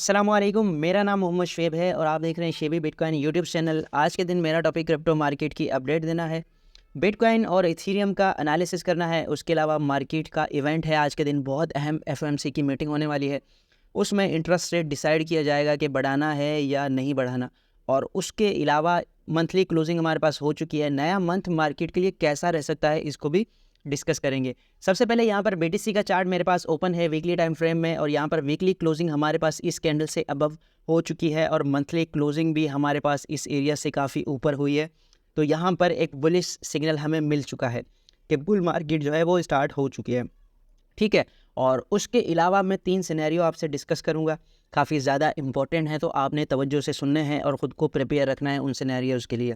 अस्सलामुअलैकुम, मेरा नाम मोहम्मद शुएब है और आप देख रहे हैं शेबी बिटकॉइन यूट्यूब चैनल। आज के दिन मेरा टॉपिक क्रिप्टो मार्केट की अपडेट देना है, बिटकॉइन और इथेरियम का एनालिसिस करना है। उसके अलावा मार्केट का इवेंट है आज के दिन, बहुत अहम एफओएमसी की मीटिंग होने वाली है। उसमें इंटरेस्ट रेट डिसाइड किया जाएगा कि बढ़ाना है या नहीं बढ़ाना। और उसके अलावा मंथली क्लोजिंग हमारे पास हो चुकी है। नया मंथ मार्केट के लिए कैसा रह सकता है, इसको भी डिस्कस करेंगे। सबसे पहले यहाँ पर बीटीसी का चार्ट मेरे पास ओपन है वीकली टाइम फ्रेम में, और यहाँ पर वीकली क्लोजिंग हमारे पास इस कैंडल से अबव हो चुकी है और मंथली क्लोजिंग भी हमारे पास इस एरिया से काफ़ी ऊपर हुई है। तो यहाँ पर एक बुलिश सिग्नल हमें मिल चुका है कि बुल मार्केट जो है वो स्टार्ट हो चुकी है। ठीक है, और उसके अलावा मैं 3 सिनेरियो आपसे डिस्कस करूँगा, काफ़ी ज़्यादा इंपॉर्टेंट है, तो आपने तवज्जो से सुनने हैं और ख़ुद को प्रिपेयर रखना है उन सिनेरियोज़ के लिए।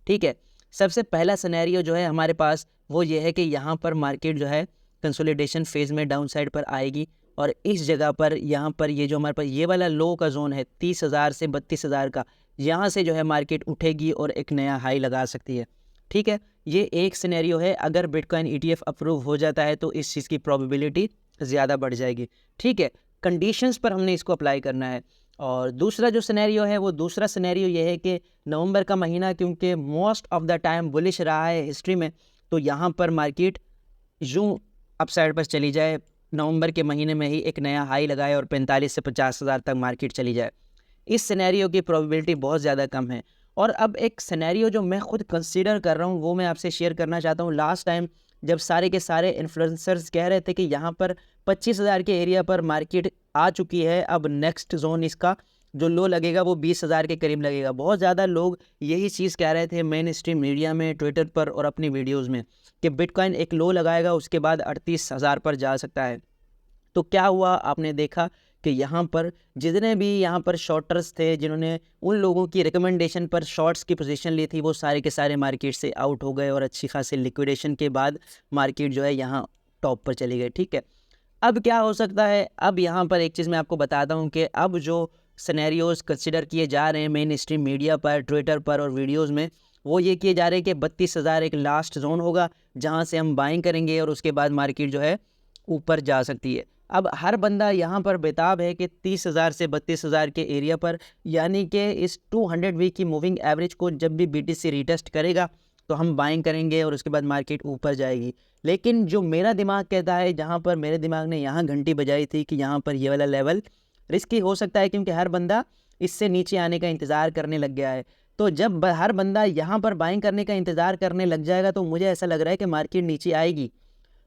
ठीक है, सबसे पहला सिनेरियो जो है हमारे पास वो ये है कि यहाँ पर मार्केट जो है कंसोलिडेशन फेज़ में डाउन साइड पर आएगी, और इस जगह पर यहाँ पर ये जो हमारे पास ये वाला लो का जोन है 30,000 से 32,000 का, यहाँ से जो है मार्केट उठेगी और एक नया हाई लगा सकती है। ठीक है, ये एक सिनेरियो है। अगर बिटकॉइन ईटीएफ अप्रूव हो जाता है तो इस चीज़ की प्रोबेबिलिटी ज़्यादा बढ़ जाएगी। ठीक है, कंडीशंस पर हमने इसको अप्लाई करना है। और दूसरा जो सिनेरियो है वो दूसरा सिनेरियो ये है कि नवंबर का महीना क्योंकि most of the time bullish रहा है हिस्ट्री में, तो यहाँ पर मार्केट यूँ अपसाइड पर चली जाए, नवंबर के महीने में ही एक नया हाई लगाए और 45 से 50,000 तक मार्केट चली जाए। इस सिनेरियो की प्रोबेबिलिटी बहुत ज़्यादा कम है। और अब एक सिनेरियो जो मैं खुद कंसीडर कर रहा हूँ वो मैं आपसे शेयर करना चाहता हूँ। लास्ट टाइम जब सारे के सारे इन्फ्लुएंसर्स कह रहे थे कि यहाँ पर 25,000 के एरिया पर मार्केट आ चुकी है, अब नेक्स्ट जोन इसका जो लो लगेगा वो 20,000 के करीब लगेगा। बहुत ज़्यादा लोग यही चीज़ कह रहे थे मेन स्ट्रीम मीडिया में, ट्विटर पर और अपनी वीडियोज़ में, कि बिटकॉइन एक लो लगाएगा उसके बाद 38,000 पर जा सकता है। तो क्या हुआ, आपने देखा कि यहाँ पर जितने भी यहाँ पर शॉर्टर्स थे, जिन्होंने उन लोगों की रिकमेंडेशन पर शॉर्ट्स की पोजीशन ली थी, वो सारे के सारे मार्केट से आउट हो गए और अच्छी खासी लिक्विडेशन के बाद मार्केट जो है यहाँ टॉप पर चली गई। ठीक है, अब क्या हो सकता है, अब यहाँ पर एक चीज़ मैं आपको बताता हूँ कि अब जो सिनेरियोज कंसिडर किए जा रहे हैं मेन स्ट्रीम मीडिया पर, ट्विटर पर और वीडियोज़ में, वो ये किए जा रहे हैं कि 32,000 एक लास्ट जोन होगा जहाँ से हम बाइंग करेंगे और उसके बाद मार्केट जो है ऊपर जा सकती है। अब हर बंदा यहाँ पर बेताब है कि 30,000 से 32,000 के एरिया पर, यानी कि इस 200 वीक की मूविंग एवरेज को जब भी बीटीसी रीटेस्ट करेगा तो हम बाइंग करेंगे और उसके बाद मार्केट ऊपर जाएगी। लेकिन जो मेरा दिमाग कहता है, जहाँ पर मेरे दिमाग ने यहाँ घंटी बजाई थी कि यहाँ पर ये वाला लेवल रिस्की हो सकता है, क्योंकि हर बंदा इससे नीचे आने का इंतज़ार करने लग गया है। तो जब हर बंदा यहाँ पर बाइंग करने का इंतज़ार करने लग जाएगा तो मुझे ऐसा लग रहा है कि मार्केट नीचे आएगी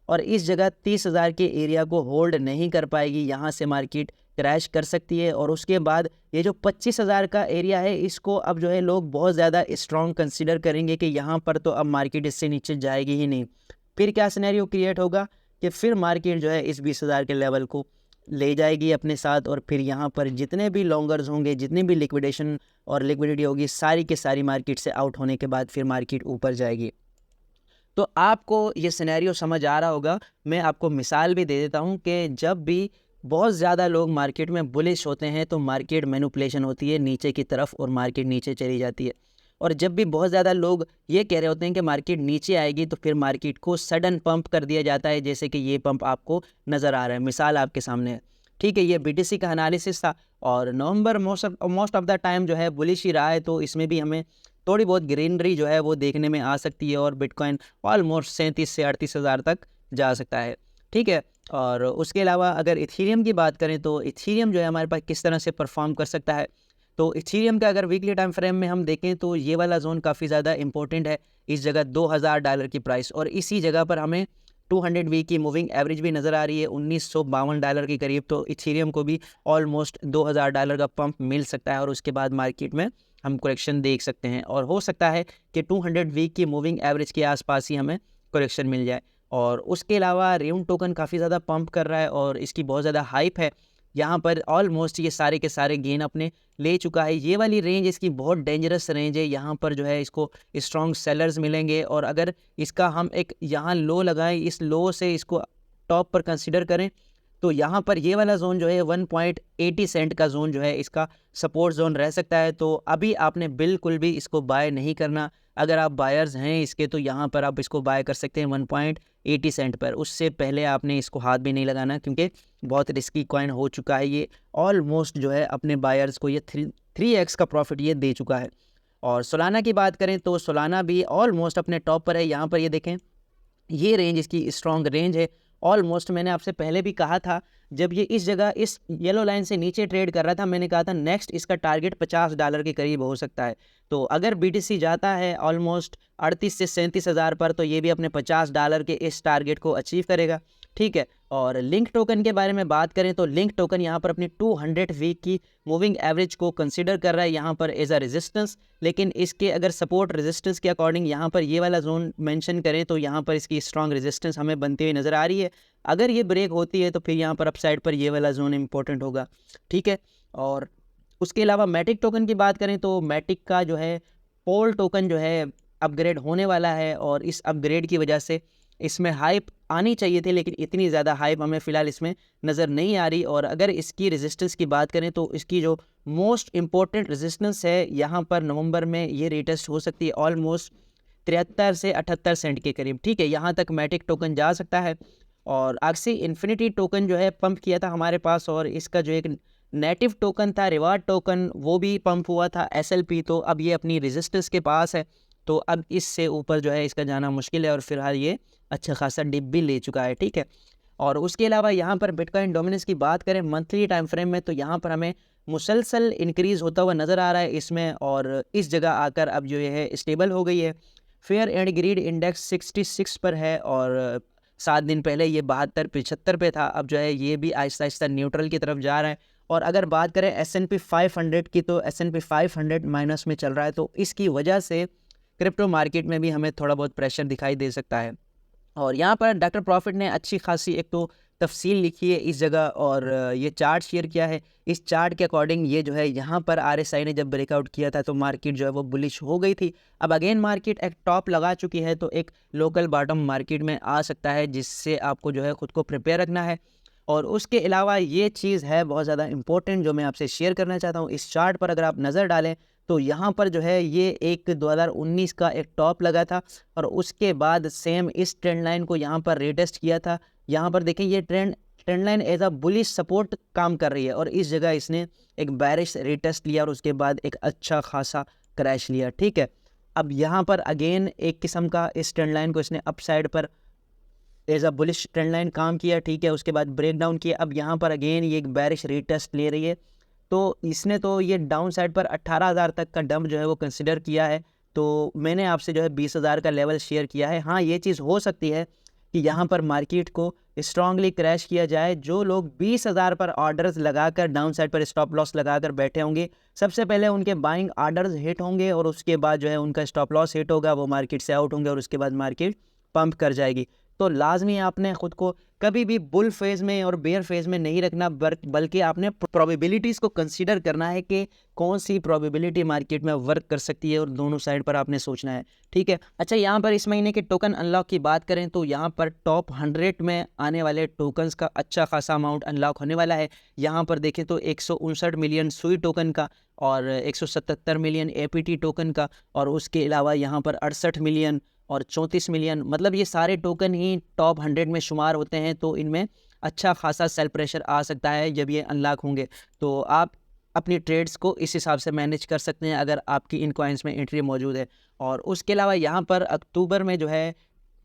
और इस जगह 30,000 के एरिया को होल्ड नहीं कर पाएगी, यहाँ से मार्केट क्रैश कर सकती है। और उसके बाद ये जो 25,000 का एरिया है, इसको अब जो है लोग बहुत ज़्यादा स्ट्रॉन्ग कंसीडर करेंगे कि यहाँ पर तो अब मार्केट इससे नीचे जाएगी ही नहीं। फिर क्या सिनेरियो क्रिएट होगा कि फिर मार्केट जो है इस 20,000 के लेवल को ले जाएगी अपने साथ, और फिर यहाँ पर जितने भी लॉन्गर्स होंगे, जितनी भी लिक्विडेशन और लिक्विडिटी होगी, सारी के सारी मार्केट से आउट होने के बाद फिर मार्केट ऊपर जाएगी। तो आपको ये सिनेरियो समझ आ रहा होगा। मैं आपको मिसाल भी दे देता हूँ कि जब भी बहुत ज़्यादा लोग मार्केट में बुलिश होते हैं तो मार्केट मैनिपुलेशन होती है नीचे की तरफ और मार्केट नीचे चली जाती है। और जब भी बहुत ज़्यादा लोग ये कह रहे होते हैं कि मार्केट नीचे आएगी तो फिर मार्केट को सडन पंप कर दिया जाता है, जैसे कि ये पंप आपको नज़र आ रहा है, मिसाल आपके सामने है। ठीक है, ये बीटीसी का एनालिसिस था और नवंबर मोस्ट ऑफ द टाइम जो है बुलिश ही रहा है, तो इसमें भी हमें थोड़ी बहुत ग्रीनरी जो है वो देखने में आ सकती है और बिटकॉइन ऑलमोस्ट 37 से 38,000 तक जा सकता है। ठीक है, और उसके अलावा अगर इथेरियम की बात करें तो इथेरियम जो है हमारे पास किस तरह से परफॉर्म कर सकता है, तो इथेरियम का अगर वीकली टाइम फ्रेम में हम देखें तो ये वाला जोन काफ़ी ज़्यादा इंपॉर्टेंट है। इस जगह $2,000 की प्राइस, और इसी जगह पर हमें 200 वीक की मूविंग एवरेज भी नज़र आ रही है $1952 के करीब। तो इथेरियम को भी ऑलमोस्ट $2,000 का पंप मिल सकता है और उसके बाद मार्केट में हम करेक्शन देख सकते हैं, और हो सकता है कि 200 वीक की मूविंग एवरेज के आसपास ही हमें करेक्शन मिल जाए। और उसके अलावा रेउन टोकन काफ़ी ज़्यादा पंप कर रहा है और इसकी बहुत ज़्यादा हाइप है। यहाँ पर ऑलमोस्ट ये सारे के सारे गेन अपने ले चुका है। ये वाली रेंज इसकी बहुत डेंजरस रेंज है, यहाँ पर जो है इसको स्ट्रॉन्ग सेलर्स मिलेंगे, और अगर इसका हम एक यहाँ लो लगाएं, इस लो से इसको टॉप पर कंसिडर करें, तो यहाँ पर ये वाला जोन जो है 1.80 सेंट का जोन जो है इसका सपोर्ट जोन रह सकता है। तो अभी आपने बिल्कुल भी इसको बाय नहीं करना। अगर आप बायर्स हैं इसके तो यहाँ पर आप इसको बाय कर सकते हैं 1.80 सेंट पर। उससे पहले आपने इसको हाथ भी नहीं लगाना क्योंकि बहुत रिस्की कॉइन हो चुका है ये। ऑलमोस्ट जो है अपने बायर्स को ये 3x का प्रॉफिट ये दे चुका है। और सोलाना की बात करें तो सोलाना भी ऑलमोस्ट अपने टॉप पर है। यहाँ पर ये देखें, ये रेंज इसकी स्ट्रॉन्ग रेंज है। ऑलमोस्ट मैंने आपसे पहले भी कहा था, जब ये इस जगह इस येलो लाइन से नीचे ट्रेड कर रहा था, मैंने कहा था नेक्स्ट इसका टारगेट $50 के करीब हो सकता है। तो अगर BTC जाता है ऑलमोस्ट 38 से 37 हज़ार पर, तो ये भी अपने $50 के इस टारगेट को अचीव करेगा। ठीक है। और लिंक टोकन के बारे में बात करें तो लिंक टोकन यहाँ पर अपनी 200 वीक की मूविंग एवरेज को कंसिडर कर रहा है यहाँ पर एज अ रेजिस्टेंस। लेकिन इसके अगर सपोर्ट रेजिस्टेंस के अकॉर्डिंग यहाँ पर ये वाला जोन मेंशन करें तो यहाँ पर इसकी स्ट्रॉन्ग रेजिस्टेंस हमें बनती हुई नज़र आ रही है। अगर ये ब्रेक होती है तो फिर यहाँ पर अपसाइड पर ये वाला जोन इंपॉर्टेंट होगा। ठीक है। और उसके अलावा मैटिक टोकन की बात करें तो मैटिक का जो है पोल टोकन जो है अपग्रेड होने वाला है, और इस अपग्रेड की वजह से इसमें हाइप आनी चाहिए थी, लेकिन इतनी ज़्यादा हाइप हमें फ़िलहाल इसमें नज़र नहीं आ रही। और अगर इसकी रेजिस्टेंस की बात करें तो इसकी जो मोस्ट इम्पोर्टेंट रेजिस्टेंस है यहाँ पर नवंबर में ये रिटेस्ट हो सकती है ऑलमोस्ट 73 से 78 सेंट के करीब। ठीक है, यहाँ तक मैटिक टोकन जा सकता है। और आक्सी इन्फिनिटी टोकन जो है पंप किया था हमारे पास, और इसका जो एक नेटिव टोकन था रिवार्ड टोकन वो भी पंप हुआ था SLP। तो अब ये अपनी रेजिस्टेंस के पास है, तो अब इससे ऊपर जो है इसका जाना मुश्किल है, और फिलहाल ये अच्छा खासा डिप भी ले चुका है। ठीक है। और उसके अलावा यहाँ पर बिटकॉइन डोमिनेंस की बात करें मंथली टाइम फ्रेम में, तो यहाँ पर हमें मुसलसल इंक्रीज़ होता हुआ नज़र आ रहा है इसमें, और इस जगह आकर अब जो है स्टेबल हो गई है। फेयर एंड ग्रीड इंडेक्स 66 पर है, और 7 दिन पहले ये 72-75 पे था। अब जो है ये भी आहिस्ता आहिस्ता न्यूट्रल की तरफ जा रहा है। और अगर बात करें S&P 500 की, तो S&P 500 माइनस में चल रहा है, तो इसकी वजह से क्रिप्टो मार्केट में भी हमें थोड़ा बहुत प्रेशर दिखाई दे सकता है। और यहाँ पर डॉक्टर प्रॉफिट ने अच्छी खासी एक तो तफसील लिखी है इस जगह, और ये चार्ट शेयर किया है। इस चार्ट के अकॉर्डिंग ये जो है यहाँ पर RSI ने जब ब्रेकआउट किया था तो मार्केट जो है वो बुलिश हो गई थी। अब अगेन मार्केट एक टॉप लगा चुकी है, तो एक लोकल बॉटम मार्केट में आ सकता है, जिससे आपको जो है ख़ुद को प्रिपेयर रखना है। और उसके अलावा ये चीज़ है बहुत ज़्यादा इंपॉर्टेंट जो मैं आपसे शेयर करना चाहता हूँ। इस चार्ट पर अगर आप नज़र डालें तो यहाँ पर जो है ये एक 2019 का एक टॉप लगा था, और उसके बाद सेम इस ट्रेंड लाइन को यहाँ पर रिटेस्ट किया था। यहाँ पर देखें ये trend line as a bullish support काम कर रही है, और इस जगह इसने एक बैरिश रिटेस्ट लिया और उसके बाद एक अच्छा खासा क्रैश लिया। ठीक है। अब यहाँ पर अगेन एक किस्म का इस ट्रेंड लाइन को इसने अपसाइड पर as a bullish trend line काम किया। ठीक है। उसके बाद ब्रेक डाउन किया। अब यहाँ पर अगेन ये एक बैरिश रिटेस्ट ले रही है, तो इसने तो ये डाउन साइड पर 18,000 तक का डंप जो है वो कंसिडर किया है। तो मैंने आपसे जो है 20,000 का लेवल शेयर किया है। हाँ, ये चीज़ हो सकती है कि यहाँ पर मार्केट को स्ट्रांगली क्रैश किया जाए। जो लोग 20,000 पर ऑर्डर्स लगाकर डाउन साइड पर स्टॉप लॉस लगाकर बैठे होंगे, सबसे पहले उनके बाइंग ऑर्डर्स हिट होंगे, और उसके बाद जो है उनका स्टॉप लॉस हिट होगा, वो मार्केट से आउट होंगे, और उसके बाद मार्केट पंप कर जाएगी। तो लाजमी आपने ख़ुद को कभी भी बुल फेज़ में और बेयर फेज़ में नहीं रखना, बल्कि आपने प्रोबेबिलिटीज़ को कंसीडर करना है कि कौन सी प्रोबेबिलिटी मार्केट में वर्क कर सकती है, और दोनों साइड पर आपने सोचना है। ठीक है। अच्छा, यहाँ पर इस महीने के टोकन अनलॉक की बात करें तो यहाँ पर टॉप 100 में आने वाले टोकन्स का अच्छा खासा अमाउंट अनलॉक होने वाला है। यहाँ पर देखें तो 159 मिलियन सुई टोकन का, और 177 मिलियन APT टोकन का, और उसके अलावा यहाँ पर 68 मिलियन और 34 मिलियन, मतलब ये सारे टोकन ही टॉप 100 में शुमार होते हैं। तो इनमें अच्छा खासा सेल प्रेशर आ सकता है जब ये अनलॉक होंगे। तो आप अपनी ट्रेड्स को इस हिसाब से मैनेज कर सकते हैं अगर आपकी इन कॉइन्स में एंट्री मौजूद है। और उसके अलावा यहाँ पर अक्टूबर में जो है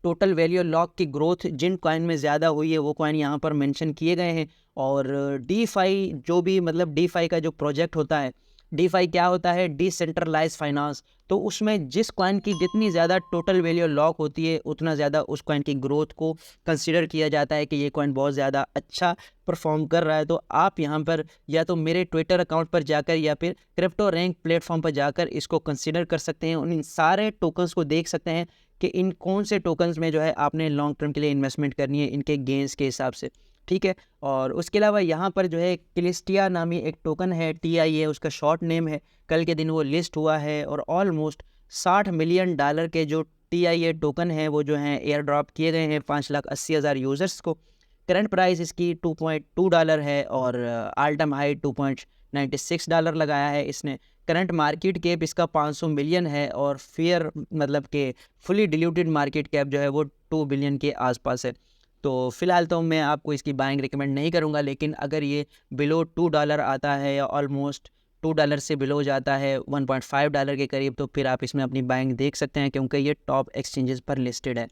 टोटल वैल्यू लॉक की ग्रोथ जिन कॉइन में ज़्यादा हुई है वो कॉइन यहाँ पर मेंशन किए गए हैं। और DeFi जो भी, मतलब DeFi का जो प्रोजेक्ट होता है, DeFi क्या होता है, डिसेंट्रलाइज फाइनेंस। तो उसमें जिस कॉइन की जितनी ज़्यादा टोटल वैल्यू लॉक होती है उतना ज़्यादा उस कॉइन की ग्रोथ को कंसीडर किया जाता है कि ये कॉइन बहुत ज़्यादा अच्छा परफॉर्म कर रहा है। तो आप यहाँ पर या तो मेरे ट्विटर अकाउंट पर जाकर या फिर क्रिप्टो रैंक प्लेटफॉर्म पर जाकर इसको कंसीडर कर सकते हैं। इन सारे टोकन्स को देख सकते हैं कि इन कौन से टोकन्स में जो है आपने लॉन्ग टर्म के लिए इन्वेस्टमेंट करनी है इनके गेंस के हिसाब से। ठीक है। और उसके अलावा यहाँ पर जो है क्लिस्टिया नामी एक टोकन है, TIA उसका शॉर्ट नेम है। कल के दिन वो लिस्ट हुआ है, और ऑलमोस्ट $60 मिलियन के जो TIA टोकन है वो जो है एयर ड्रॉप किए गए हैं 5,80,000 यूज़र्स को। करंट प्राइस इसकी $2.2 है और ऑल टाइम हाई $2.96 लगाया है इसने। करंट मार्केट कैप इसका 500 मिलियन है और फेयर मतलब कि फुली डिल्यूटेड मार्केट कैप जो है वो 2 बिलियन के आसपास है। तो फ़िलहाल तो मैं आपको इसकी बाइंग रिकमेंड नहीं करूँगा, लेकिन अगर ये बिलो $2 आता है या ऑलमोस्ट $2 से बिलो जाता है $1.5 के करीब, तो फिर आप इसमें अपनी बाइंग देख सकते हैं, क्योंकि ये टॉप एक्सचेंजेस पर लिस्टेड है।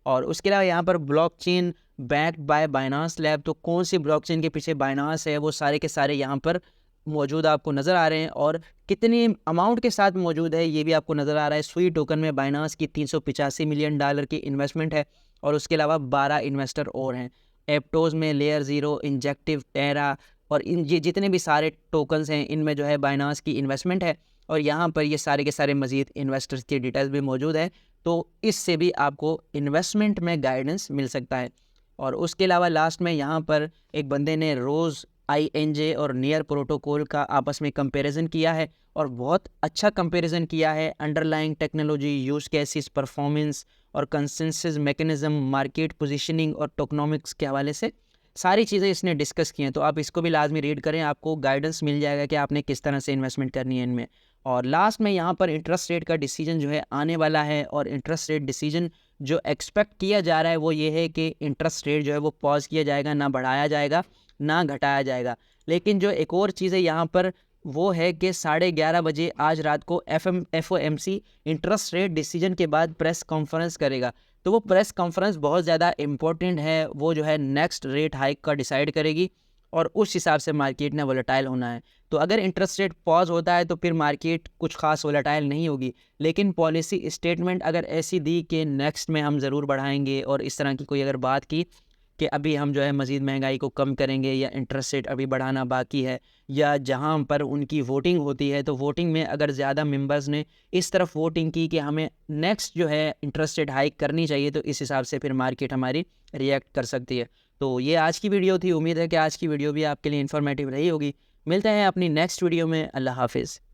और उसके अलावा यहाँ पर blockchain backed by Binance lab, तो कौन सी ब्लॉकचेन के पीछे बाइनांस है वो सारे के सारे यहाँ पर मौजूद आपको नज़र आ रहे हैं, और कितने अमाउंट के साथ मौजूद है ये भी आपको नज़र आ रहा है। सुई टोकन में बाइनांस की $385 मिलियन की इन्वेस्टमेंट है और उसके अलावा 12 इन्वेस्टर और हैं। एप्टोज़ में लेयर ज़ीरो, इंजेक्टिव, टेरा और इन ये जितने भी सारे टोकन्स हैं इनमें जो है बाइनांस की इन्वेस्टमेंट है, और यहाँ पर ये सारे के सारे मज़ीद इन्वेस्टर्स की डिटेल्स भी मौजूद है, तो इससे भी आपको इन्वेस्टमेंट में गाइडेंस मिल सकता है। और उसके अलावा लास्ट में यहाँ पर एक बंदे ने रोज़ INJ और नियर प्रोटोकॉल का आपस में कंपैरिजन किया है, और बहुत अच्छा कंपैरिजन किया है। Underlying technology, use cases, performance और कंसेंसस मैकेनिज्म, मार्केट पोजीशनिंग और टोकनॉमिक्स के हवाले से सारी चीज़ें इसने डिस्कस की हैं। तो आप इसको भी लाजमी रीड करें, आपको गाइडेंस मिल जाएगा कि आपने किस तरह से इन्वेस्टमेंट करनी है इनमें। और लास्ट में यहाँ पर इंटरेस्ट रेट का डिसीजन जो है आने वाला है, और इंटरेस्ट रेट डिसीजन जो एक्सपेक्ट किया जा रहा है वो ये है कि इंटरेस्ट रेट जो है वो पॉज किया जाएगा, ना बढ़ाया जाएगा ना घटाया जाएगा। लेकिन जो एक और चीज़ है यहाँ पर वो है कि 11:30 बजे आज रात को FOMC इंटरेस्ट रेट डिसीजन के बाद प्रेस कॉन्फ्रेंस करेगा। तो वो प्रेस कॉन्फ्रेंस बहुत ज़्यादा इम्पोर्टेंट है, वो जो है नेक्स्ट रेट हाइक का डिसाइड करेगी, और उस हिसाब से मार्केट ने वोलेटाइल होना है। तो अगर इंटरेस्ट रेट पॉज होता है तो फिर मार्केट कुछ खास वोलेटाइल नहीं होगी, लेकिन पॉलिसी स्टेटमेंट अगर ऐसी दी कि नेक्स्ट में हम ज़रूर बढ़ाएंगे, और इस तरह की कोई अगर बात की कि अभी हम जो है मज़ीद महंगाई को कम करेंगे, या इंटरेस्ट रेट अभी बढ़ाना बाकी है, या जहां पर उनकी वोटिंग होती है तो वोटिंग में अगर ज़्यादा मेंबर्स ने इस तरफ वोटिंग की कि हमें नेक्स्ट जो है इंटरेस्ट रेट हाइक करनी चाहिए, तो इस हिसाब से फिर मार्केट हमारी रिएक्ट कर सकती है। तो ये आज की वीडियो थी। उम्मीद है कि आज की वीडियो भी आपके लिए इन्फॉर्मेटिव रही होगी। मिलते हैं अपनी नेक्स्ट वीडियो में। अल्लाह हाफिज़।